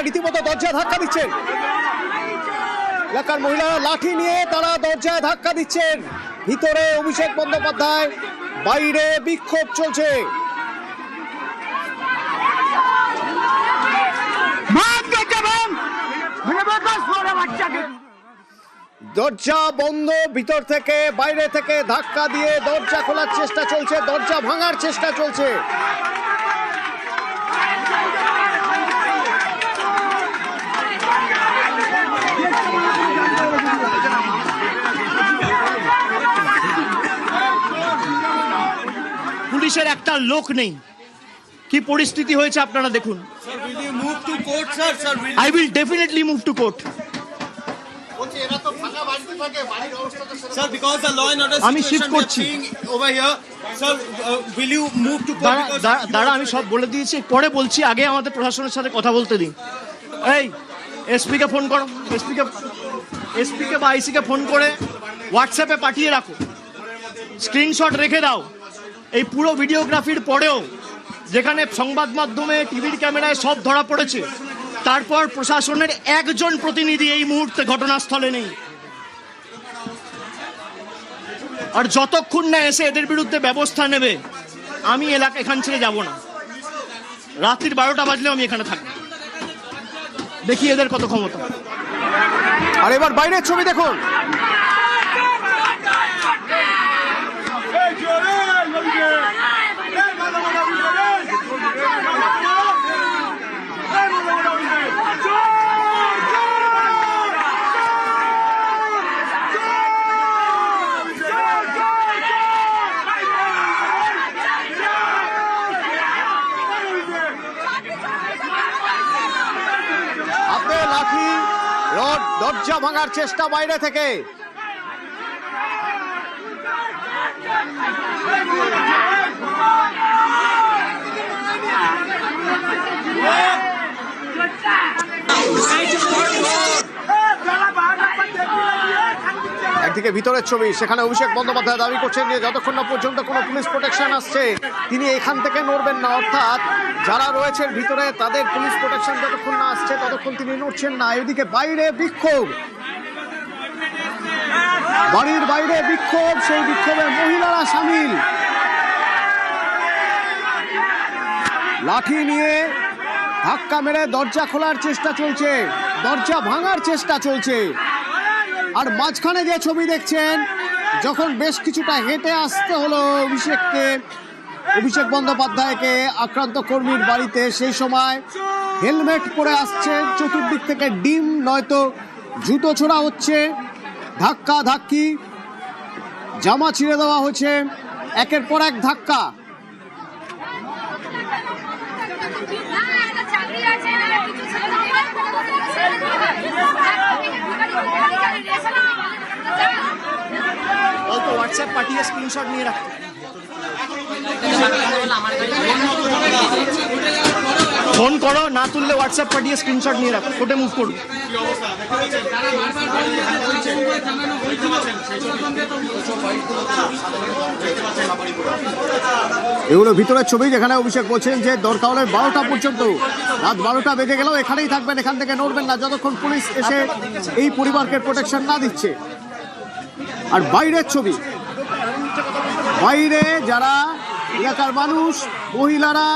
রীতিমতো দরজায় ধাক্কা দিচ্ছেন। এলাকার মহিলারা লাঠি নিয়ে তারা দরজায় ধাক্কা দিচ্ছেন। ভিতরে অভিষেক বন্দ্যোপাধ্যায়, বাইরে বিক্ষোভ চলছে। দরজা বন্ধ, ভিতর থেকে বাইরে থেকে ধাক্কা দিয়ে দরজা খোলার চেষ্টা চলছে, দরজা ভাঙার চেষ্টা চলছে। পুলিশের একটা লোক নেই। কি পরিস্থিতি হয়েছে আপনারা দেখুন। I will definitely move to court. Sir, because the law and order আমি শিফট situation we are করছি। seeing over here, sir, will you move to court? Because দাঁড়া, আমি সব বলে দিয়েছি, পরে বলছি, আগে আমাদের প্রশাসনের সাথে কথা বলতে দিন। এই এসপি কে ফোন করো, এসপি কে বা আইসি কে ফোন করে হোয়াটসঅ্যাপে পাঠিয়ে রাখো, স্ক্রিনশট রেখে দাও। এই পুরো ভিডিওগ্রাফির পরেও যেখানে সংবাদ মাধ্যমে, টিভির ক্যামেরায় সব ধরা পড়েছে, তারপর প্রশাসনের একজন প্রতিনিধি এই মুহূর্তে ঘটনাস্থলে নেই। আর যতক্ষণ না এসে এদের বিরুদ্ধে ব্যবস্থা নেবে, আমি এখান ছেড়ে যাব না। রাত্রির 12টা বাজলেও আমি এখানে থাকবো। দেখি এদের কত ক্ষমতা। আর এবার বাইরের ছবি দেখুন। লাঠি, রড, দরজা ভাঙার চেষ্টা বাইরে থেকে। একদিকে ভিতরের ছবি, সেখানে অভিষেক বন্দ্যোপাধ্যায় দাবি করছেন যে যতক্ষণ না পর্যন্ত কোনো পুলিশ প্রোটেকশন আসছে তিনি এখান থেকে নড়বেন না। অর্থাৎ যারা রয়েছেন ভিতরে তাদের পুলিশ প্রোটেকশন যতক্ষণ না আসছে ততক্ষণ তিনি নড়ছেন না। এদিকে বাইরে বিক্ষোভ, বাড়ির বাইরে বিক্ষোভ, সেই বিক্ষোভে মহিলারা সামিল। লাঠি নিয়ে ধাক্কা মেরে দরজা খোলার চেষ্টা চলছে, দরজা ভাঙার চেষ্টা চলছে। আর মাঝখানে যে ছবি দেখছেন, যখন বেশ কিছুটা হেঁটে আসতে হলো অভিষেক বন্দ্যোপাধ্যায়কে আক্রান্ত কর্মীর বাড়িতে, সেই সময় হেলমেট পরে আসছে, চতুর্দিক থেকে ডিম নয়তো জুতো ছোড়া হচ্ছে, ধাক্কা ধাক্কি, জামা ছিঁড়ে দেওয়া হচ্ছে, একের পর এক ধাক্কা। হোয়াটসঅ্যাপ পাঠিয়ে স্ক্রিনশট নিয়ে রাখতে। ফোন করো, না তুললে হোয়াটসঅ্যাপ পাঠিয়ে স্ক্রিনশট নিয়ে রাখো, কোর্টে মুভ করুন। এগুলো ভিতরের ছবি, যেখানে অভিষেক বলছেন যে দরকার হলে 12টা পর্যন্ত, রাত 12টা বেজে গেলেও এখানেই থাকবেন, এখান থেকে নড়বেন না যতক্ষণ পুলিশ এসে এই পরিবারকে প্রোটেকশন না দিচ্ছে। আর বাইরের ছবি, বাইরে যারা এলাকার মানুষ, মহিলারা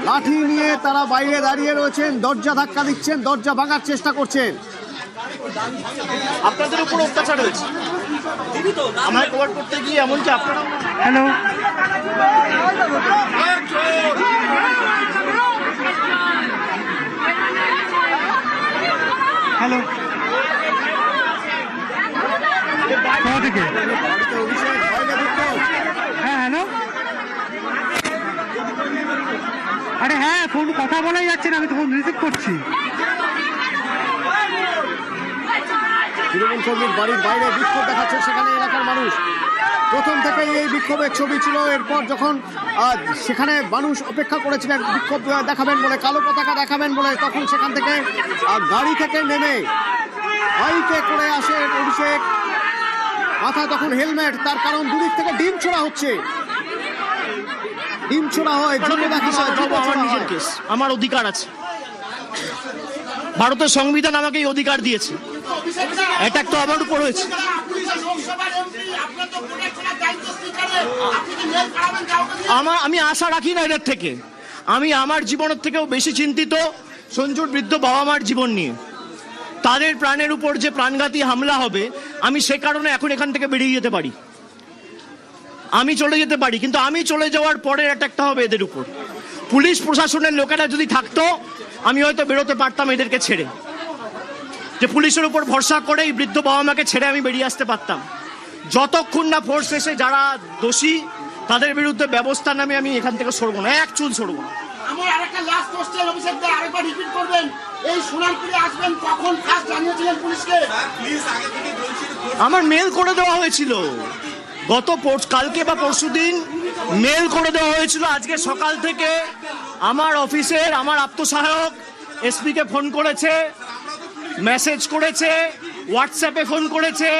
লাঠি নিয়ে তারা বাইরে দাঁড়িয়ে রয়েছেন, দরজা ধাক্কা দিচ্ছেন, দরজা ভাঙার চেষ্টা করছেন। আপনাদের উপর অত্যাচার হয়েছে, আমায় কভার করতে গিয়ে এমনকি আপনারা। হ্যালো, হ্যালো, কোথা থেকে? হ্যাঁ, হ্যালো, আরে হ্যাঁ, ফোন কথা বলাই যাচ্ছে না, আমি তো ফোন রিসিভ করছি। তৃণমূল কর্মীর বাড়ির বাইরে বিক্ষোভ দেখাচ্ছে সেখানে এলাকার মানুষ। প্রথম থেকেই এই বিক্ষোভের ছবি ছিল। এরপর যখন সেখানে মানুষ অপেক্ষা করেছিলেন বিক্ষোভ দেখাবেন বলে, কালো পতাকা দেখাবেন বলে, তখন সেখান থেকে গাড়ি থেকে নেমে বাইকে করে আসে অভিষেক। মাথায় তখন হেলমেট, তার কারণ দুদিক থেকে ডিম ছোড়া হচ্ছে, ডিম ছোড়া হয়, জন্য দেখা হয়, আমার নিজের কেস, আমার অধিকার আছে। ভারতের সংবিধান আমাকে এই অধিকার দিয়েছে। অ্যাটাক তো আমার উপর হয়েছে। আমি আশা রাখি না এদের থেকে। আমি আমার জীবনের থেকেও বেশি চিন্তিত সঞ্জুর বৃদ্ধ বাবা মার জীবন নিয়ে। তাদের প্রাণের উপর যে প্রাণঘাতী হামলা হবে, আমি সে কারণে এখন এখান থেকে বেরিয়ে যেতে পারি, আমি চলে যেতে পারি, কিন্তু আমি চলে যাওয়ার পরের অ্যাটাকটা হবে এদের উপর। পুলিশ প্রশাসনের লোকেরা যদি থাকতো, আমি হয়তো বেরোতে পারতাম এদেরকে ছেড়ে, যে পুলিশের উপর ভরসা করে এই বৃদ্ধ বাবা মাকে ছেড়ে আমি বেরিয়ে আসতে পারতাম। যতক্ষণ না ফোর্স এসে যারা দোষী তাদের বিরুদ্ধে ব্যবস্থা নামে আমি এখান থেকে সরবো না, এক চুল সরবো না। আমার আরেকটা লাস্ট কোশ্চেন অফিসার দা, আরেকবার রিপিট করবেন, এই সোনারপুরে আসবেন কখন ফার্স্ট জানিয়েছিলেন পুলিশকে? আমার মেল করে দেওয়া হয়েছিল কালকে বা পরশুদিন, মেল করে দেওয়া হয়েছিল। আজকে সকাল থেকে আমার অফিসের আমার আত্মসহায়ক এসপি কে ফোন করেছে, মেসেজ করেছে, হোয়াটসঅ্যাপে ফোন করেছে,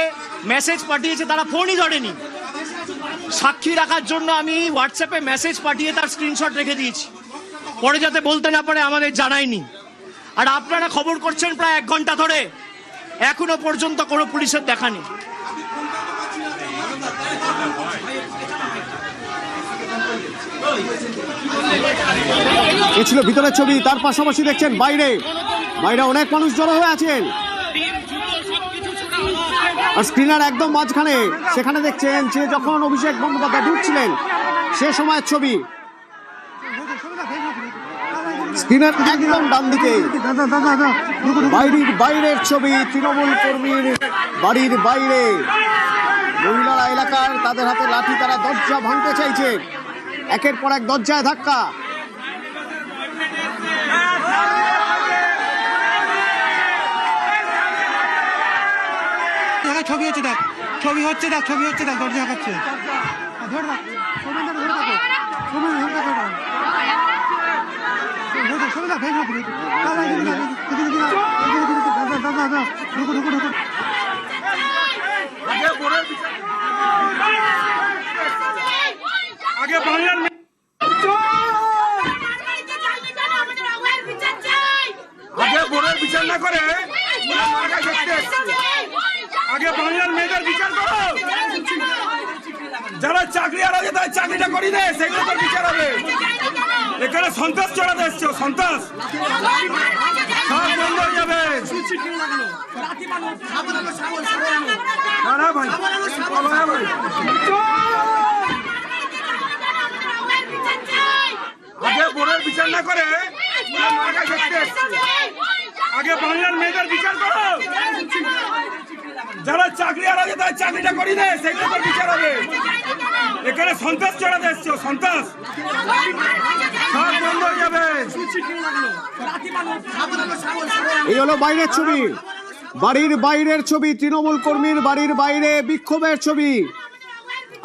মেসেজ পাঠিয়েছে, তারা ফোনই ধরেনি। সাক্ষী রাখার জন্য আমি হোয়াটসঅ্যাপে মেসেজ পাঠিয়ে তার স্ক্রিনশট রেখে দিয়েছি, পরে যাতে বলতে না পারে আমাদের জানায়নি। আর আপনারা খবর করছেন প্রায় 1 ঘন্টা ধরে, এখনো পর্যন্ত কোনো পুলিশের দেখা নেই। এ ছিল ভিতরের ছবি। তার পাশাপাশি দেখছেন বাইরে অনেক মানুষ জড়ো হয়ে আছেন, আর স্ক্রিনার একদম মাঝখানে। সেখানে দেখছেন যে যখন অভিষেক বন্দ্যোপাধ্যায় ঢুকছিলেন সে সময়ের ছবি, স্ক্রিনার একদম ডান দিকে বাইরের ছবি। তৃণমূল কর্মীর বাড়ির বাইরে মহিলারা এলাকার, তাদের হাতে লাঠি, তারা দরজা ভাঙতে চাইছে, একের পর এক দরজায় ধাক্কা। ছবি হচ্ছে দেখ, ছবি হচ্ছে দেখ, ছবি হচ্ছে দেখ, দরজা দেখাচ্ছে। ধরে রাখ, ছবি ধরে রাখো, ছবি ধরে রাখো, ছবি দেখ, ফেসবুক ঢুকো। আগে বাংলার আগে বোনের বিচার না করে আগে বাংলার মেয়েদের বিচার করো। যারা চাকরি আলাদা তাদের চাকরিটা করি দে, সেগুলো তো বিচার হবে। এখানে সন্ত্রাস চড়াতে এসছো, সন্ত্রাস সব বন্ধ হয়ে যাবে। ভাই আগে বোনের বিচার না করে আগে বাংলার মেয়েদের বিচার করো। যারা চাকরি আলাদা তাদের চাকরিটা করি দে, সেগুলো তো বিচার হবে। এখানে সন্ত্রাস চড়াতে এসছো, সন্ত্রাস সব বন্ধ হয়ে যাবে। এই হলো বাইরের ছবি, বাড়ির বাইরের ছবি, তৃণমূল কর্মীর বাড়ির বাইরে বিক্ষোভের ছবি।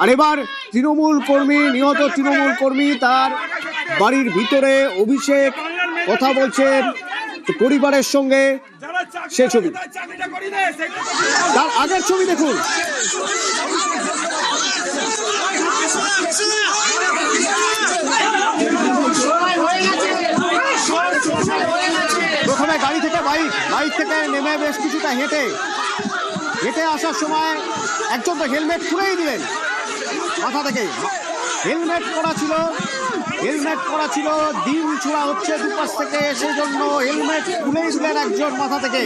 আর এবার তৃণমূল কর্মী, নিহত তৃণমূল কর্মী, তার বাড়ির ভিতরে অভিষেক কথা বলছেন পরিবারের সঙ্গে, সে ছবি। তার আগের ছবি দেখুন, প্রথমে গাড়ি থেকে বাইক থেকে নেমে বেশ কিছুটা হেঁটে আসার সময় একজন তো হেলমেট খুলেই দিলেন মাথা থেকে। হেলমেট পরা ছিল, ডিম ছোড়া হচ্ছে দুপাশ থেকে, সেই জন্য হেলমেট খুলেই দিলেন একজন মাথা থেকে।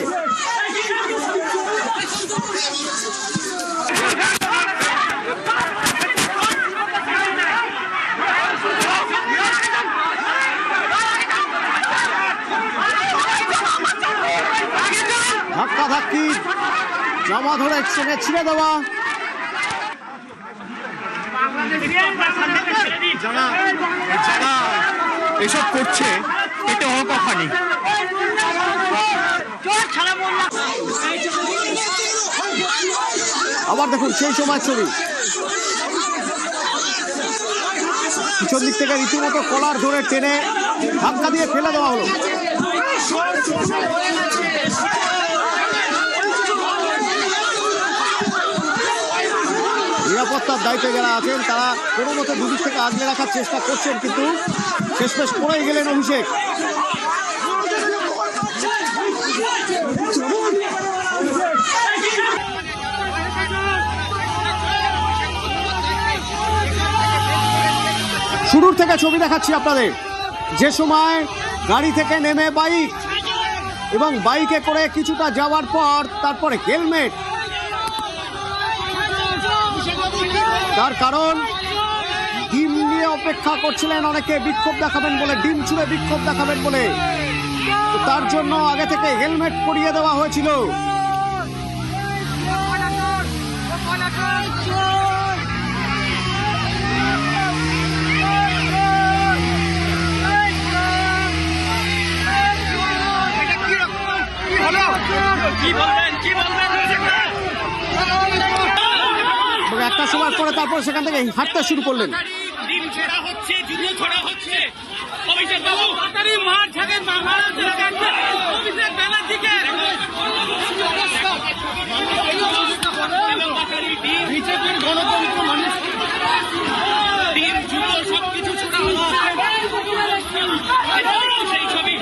ধাক্কাধাক্কি, জামা ধরে একসঙ্গে ছিঁড়ে দেওয়া। যারা এসব করছে এটা অকখানি। আবার দেখুন সেই সময় ছবি, পিছন দিক থেকে রীতিমতো কলার ধরে টেনে ধাক্কা দিয়ে ফেলে দেওয়া হলো। নিরাপত্তার দায়িত্বে যারা আছেন তারা কোনো মতো দুদিক থেকে আগলে রাখার চেষ্টা করছেন, কিন্তু শেষমেশ পড়েই গেলেন অভিষেক। শুরুর থেকে ছবি দেখাচ্ছি আপনাদের, যে সময় গাড়ি থেকে নেমে বাইক এবং বাইকে করে কিছুটা যাওয়ার পর তারপরে হেলমেট, তার কারণ ডিম নিয়ে অপেক্ষা করছিলেন অনেকে, বিক্ষোভ দেখাবেন বলে, ডিম ছুঁড়ে বিক্ষোভ দেখাবেন বলে, তো তার জন্য আগে থেকে হেলমেট পরিয়ে দেওয়া হয়েছিল। একটা সময় পরে তারপর সেখান থেকে হাঁটতে শুরু করলেন। ডিম ছেড়া হচ্ছে, জুতো ছড়া হচ্ছে। অভিষেক বাবু তাড়াতাড়ি মার ঝাঁকে মারা দিকে অভিষেক ব্যানার্জিকে বিজেপির গণতন্ত্র মানুষ ডিম জুতো সবকিছু ছোড়া হচ্ছে। সেই ছবি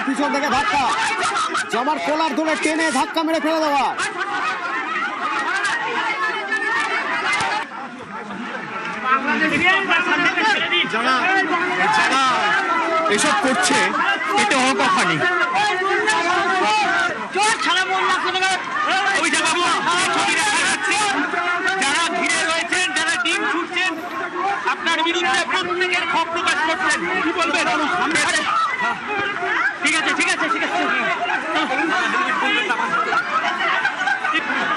পিছন থেকে ধাক্কা, জামার কলার ধরে টেনে ধাক্কা মেরে ফেলে দেওয়া। যারা এসব করছে এতে অন্য কথা নেই। যারা ঘিরে রয়েছেন, যারা ডিম ছুটছেন, আপনার বিরুদ্ধে প্রত্যেকের ক্ষোভ প্রকাশ করছেন, কি বলবেন? ঠিক আছে ঠিক আছে ঠিক আছে,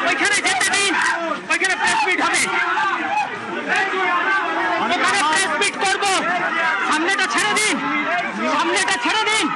ওইখানে যেতে দিন, ওইখানে প্রেস মিট হবে, ওখানে প্রেস মিট করবো। সামনেটা ছেড়ে দিন, সামনেটা ছেড়ে দিন।